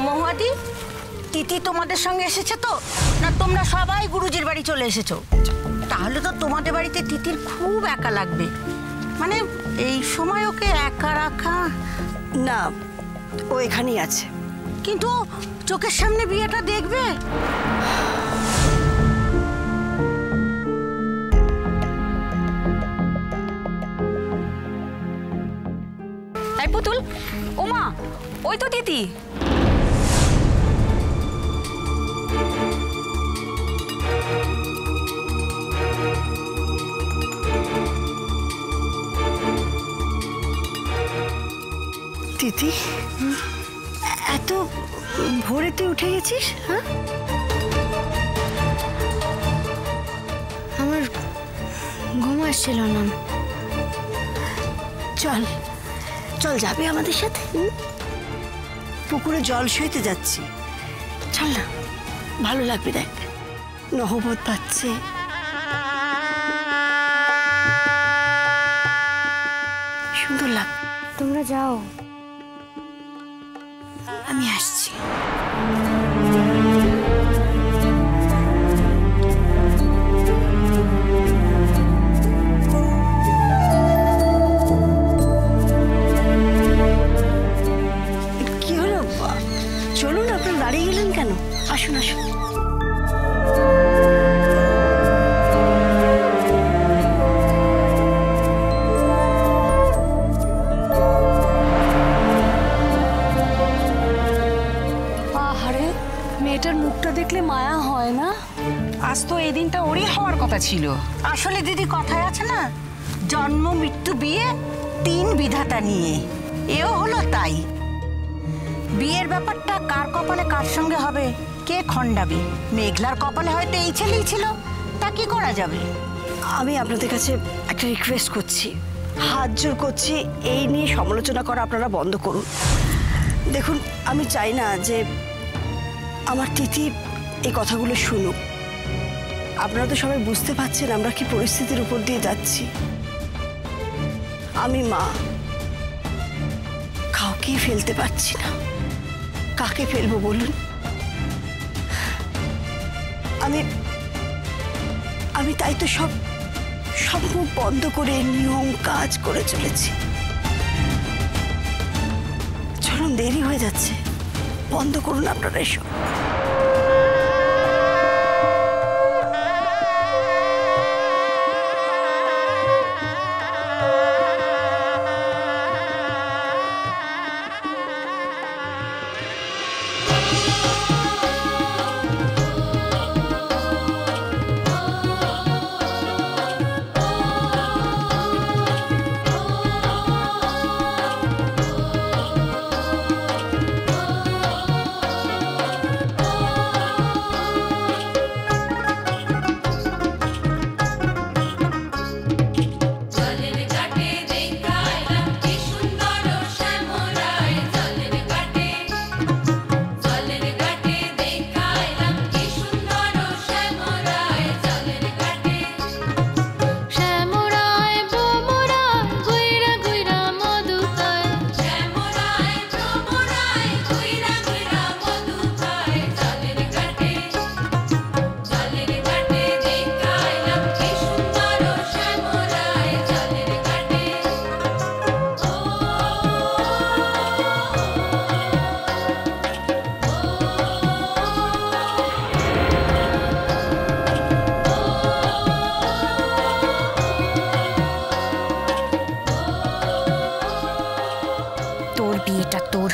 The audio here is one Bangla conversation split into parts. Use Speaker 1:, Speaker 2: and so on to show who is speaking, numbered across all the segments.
Speaker 1: মহুয়াদি, তিথি তোমাদের সঙ্গে এসেছে তো, না তোমরা সবাই গুরুজির বাড়ি চলে এসেছো? তাহলে তো তোমাদের বাড়িতে তিথির খুব একা লাগবে। মানে এই সময় ওকে একা রাখা।
Speaker 2: না, ও এখানেই আছে।
Speaker 1: কিন্তু চোখের সামনে বিয়েটা দেখবে।
Speaker 3: এই পুতুল, ওমা, ওই তো তিথি।
Speaker 2: তিথি, এত ভোরে তুই উঠে গেছিস? হ্যাঁ,
Speaker 4: আমার ঘুম আসছিল না।
Speaker 2: চল চল, যাবে আমাদের সাথে? পুকুরে জল সইতে যাচ্ছি, চল না, ভালো লাগবে। দেখ, নহবত পাচ্ছে। সুন্দর লাগবে।
Speaker 4: তোমরা যাও,
Speaker 2: আমি আসছি। কি হলো? চলুন, আপনারা দাঁড়িয়ে গেলেন কেন? আসুন আসুন।
Speaker 3: মেয়েটার মুখটা দেখলে মায়া হয় না?
Speaker 1: আজ তো এই দিনটা ওরই হওয়ার কথা ছিল। আসলে দিদি, কথায় আছে না, জন্ম মৃত্যু বিয়ে তিন বিধাতা নিয়ে, এও হলো তাই। বিয়ের ব্যাপারটা কার কপালে কার সঙ্গে হবে কে খণ্ডাবে? মেঘলার কপালে হয়তো এই ছেলেই ছিল, তা কি করা যাবে?
Speaker 2: আমি আপনাদের কাছে একটা রিকোয়েস্ট করছি, হাত জোর করছি, এই নিয়ে সমালোচনা করা আপনারা বন্ধ করুন। দেখুন, আমি চাই না যে আমার তিথি এই কথাগুলো শুনুক। আপনারা তো সবাই বুঝতে পারছেন আমরা কি পরিস্থিতির উপর দিয়ে যাচ্ছি। আমি মা, কাউকেই ফেলতে পারছি না। কাকে ফেলবো বলুন? আমি তাই তো সব মুখ বন্ধ করে নিয়ম কাজ করে চলেছি। চলুন, দেরি হয়ে যাচ্ছে, বন্ধ করুন আপনারা এসব।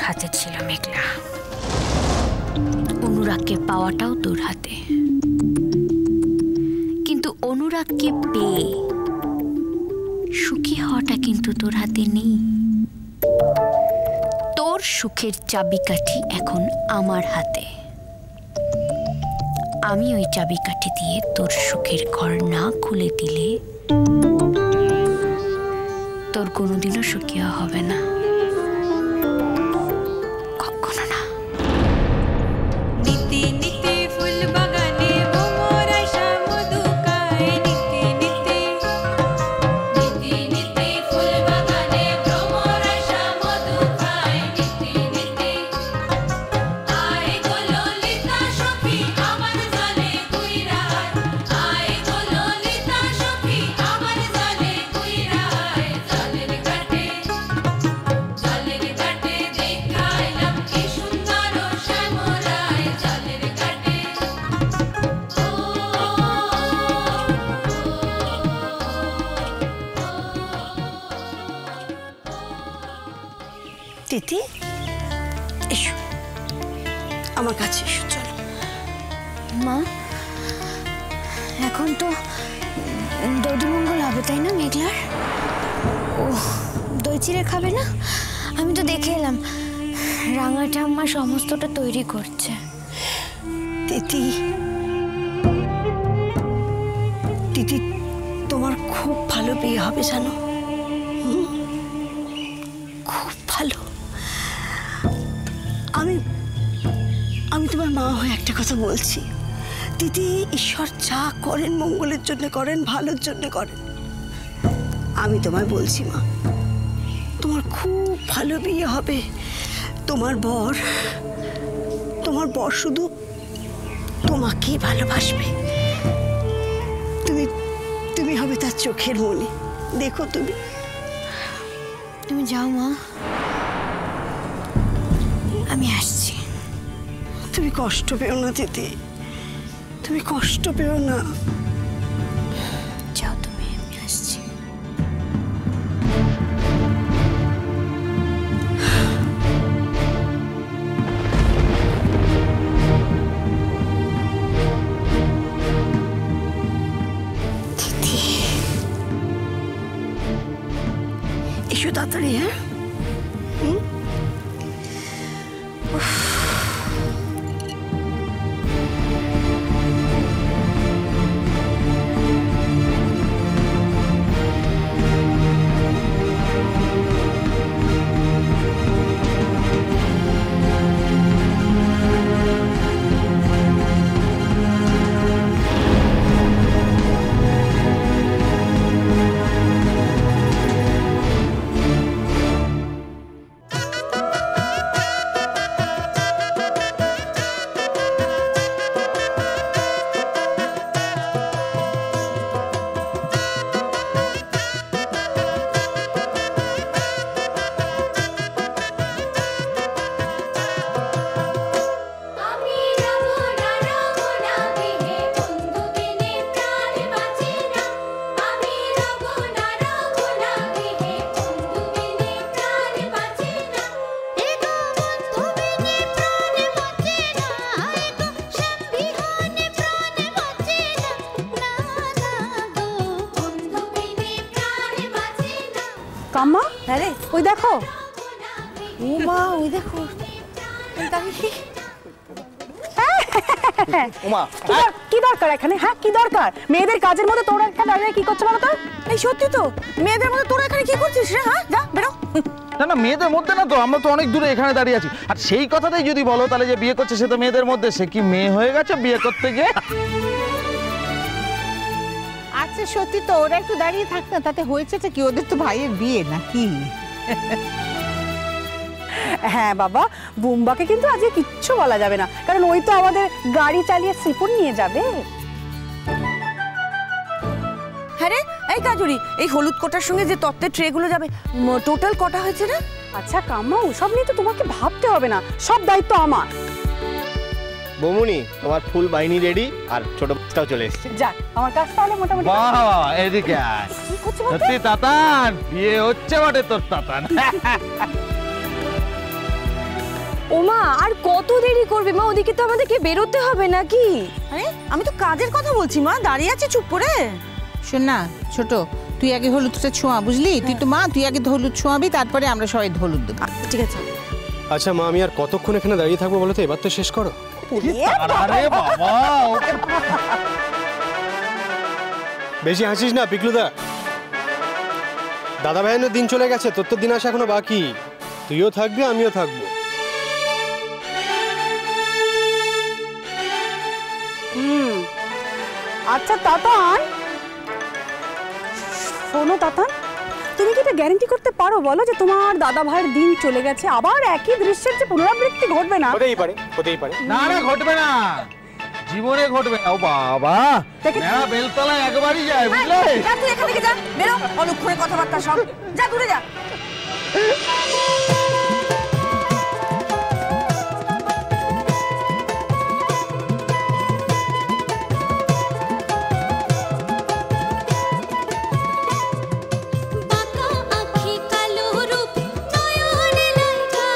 Speaker 4: হাতে ছিল মেঘলা, অনুরাগকে পাওয়াটাও তোর হাতে। কিন্তু অনুরাগকে পেয়ে সুখী হওয়াটা কিন্তু তোর হাতে নেই। তোর সুখের চাবিকাঠি এখন আমার হাতে। আমি ওই চাবিকাঠি দিয়ে তোর সুখের ঘর না খুলে দিলে তোর কোনোদিনও সুখী হবে না, কখনো না।
Speaker 5: নীতি নীতি ফুল বাগানে ভ্রমর আশা মধু খায়, নীতি নীতি নীতি নীতি ফুল বাগানে ভ্রমর আশা মধু খায়, নীতি নীতি
Speaker 2: তিথি এসো, আমার কাছে এসো, চলো।
Speaker 4: মা, এখন তো দধিমঙ্গল হবে তাই না মেঘলার? ও দই চিড়ে খাবে না? আমি তো দেখে এলাম রাঙা ঠাম্মা সমস্তটা তৈরি করছে।
Speaker 2: তিথি, তিথি তোমার খুব ভালো বিয়ে হবে জানো, খুব ভালো। আমি আমি তোমার মা হয়ে একটা কথা বলছি, দিদি, ঈশ্বর যা করেন মঙ্গলের জন্য করেন, ভালোর জন্য করেন। আমি তোমায় বলছি মা, তোমার খুব ভালো বিয়ে হবে। তোমার বর শুধু তোমাকেই ভালোবাসবে। তুমি হবে তার চোখের মনি। দেখো
Speaker 4: তুমি যাও মা, আমি আসছি।
Speaker 2: তুমি কষ্ট পেও না দিদি, তুমি কষ্ট পেও না।
Speaker 4: যাও তুমি, আমি আসছি।
Speaker 2: দিদি এসো তাড়াতাড়ি, হ্যাঁ?
Speaker 3: কাম্মা,
Speaker 2: আরে
Speaker 3: ওই দেখো।
Speaker 2: ও মা, ওই দেখো।
Speaker 3: কি দরকার এখানে? হ্যাঁ, কি দরকার? মেয়েদের কাজের মধ্যে তোরা এখানে দাঁড়িয়ে কি করছো বলো তো?
Speaker 2: এই সত্যি তো, মেয়েদের মধ্যে তোরা এখানে কি করছিস রে? হ্যাঁ, যা বেরো।
Speaker 6: না না, মেয়েদের মধ্যে না তো, আমরা তো অনেক দূরে এখানে দাঁড়িয়ে আছি। আর সেই কথাটাই যদি বলো তাহলে যে বিয়ে করছে সে তো মেয়েদের মধ্যে, সে কি মেয়ে হয়ে গেছে বিয়ে করতে গিয়ে?
Speaker 7: আচ্ছা সত্যি তো, ওরা একটু দাঁড়িয়ে থাক না, তাতে হয়েছেটা কি? ওদের তো ভাইয়ের বিয়ে নাকি?
Speaker 3: হ্যাঁ বাবা, বুম্বাকে কিন্তু আজকে কিচ্ছু বলা যাবে না, কারণ ওই তো আমাদের গাড়ি চালিয়ে শ্রীপুর নিয়ে যাবে।
Speaker 2: হ্যাঁ রে, এই কাজুরি, এই হলুদ কোটার সঙ্গে যে তত্ত্বের ট্রেগুলো যাবে, টোটাল কটা হয়েছে রে?
Speaker 3: আচ্ছা কাম্মা, ওসব নিয়ে তো তোমাকে ভাবতে হবে না, সব দায়িত্ব আমার।
Speaker 8: বৌমনি, তোমার ফুল বাহিনী রেডি, আর ছোট বাচ্চাও চলে এসেছে।
Speaker 3: যাক, আমার কাজ তাহলে মোটামুটি।
Speaker 6: বাহ বাহ, এদিকে আয়।
Speaker 3: কি করছো বলতে?
Speaker 6: সত্যি তাতান, বিয়ে হচ্ছে বটে তোর তাতান।
Speaker 2: ওমা, আর কত দেরি করবে মা? ওদিকে তো আমাদেরকে বেরোতে হবে নাকি? আরে আমি তো কাজের কথা বলছি মা, দাঁড়িয়ে আছি চুপ করে।
Speaker 7: শোন না ছোট, তুই আগে হলুদটা ছোঁয়া, বুঝলি? তুই তো মা, তুই আগে হলুদ ছোঁয়াবি, তারপরে আমরা সবাই হলুদ দেবো।
Speaker 2: ঠিক আছে।
Speaker 8: আচ্ছা মা, আমি আর কতক্ষণ এখানে দাঁড়িয়ে থাকবো বলো তো? এবার তো শেষ করো।
Speaker 6: আরে বাবা,
Speaker 8: বেশি হাসিস না পিকলুদা। দাদা ভাইয়ের দিন চলে গেছে, তোর তো দিন আসা এখনো বাকি। তুইও থাকবি, আমিও থাকবো।
Speaker 3: আচ্ছা তাতান, শোনো তাতান, তুমি কি এটা গ্যারান্টি করতে পারো বলো যে তোমার দাদা ভাইয়ের দিন চলে গেছে, আবার একই দৃশ্যের যে পুনরাবৃত্তি ঘটবে না?
Speaker 8: হতেই পারে, হতেই পারে।
Speaker 6: না না, ঘটবে না, জীবনে ঘটবে না। ও বাবা, মেলা বেলতলায় একবারই যায়, বুঝলে?
Speaker 2: যা তুই এখান থেকে যা, বেরো। অলক্ষণে কথাবার্তা সব, যা দূরে যা।
Speaker 5: বাঁকা আঁখি কালো রূপ নয়নে লাইগা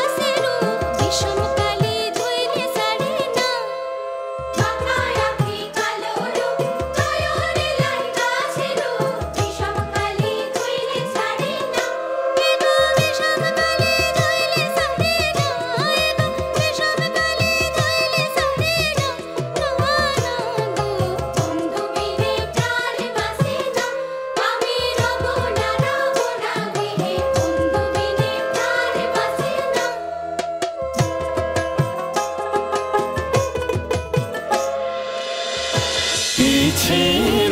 Speaker 9: পিছে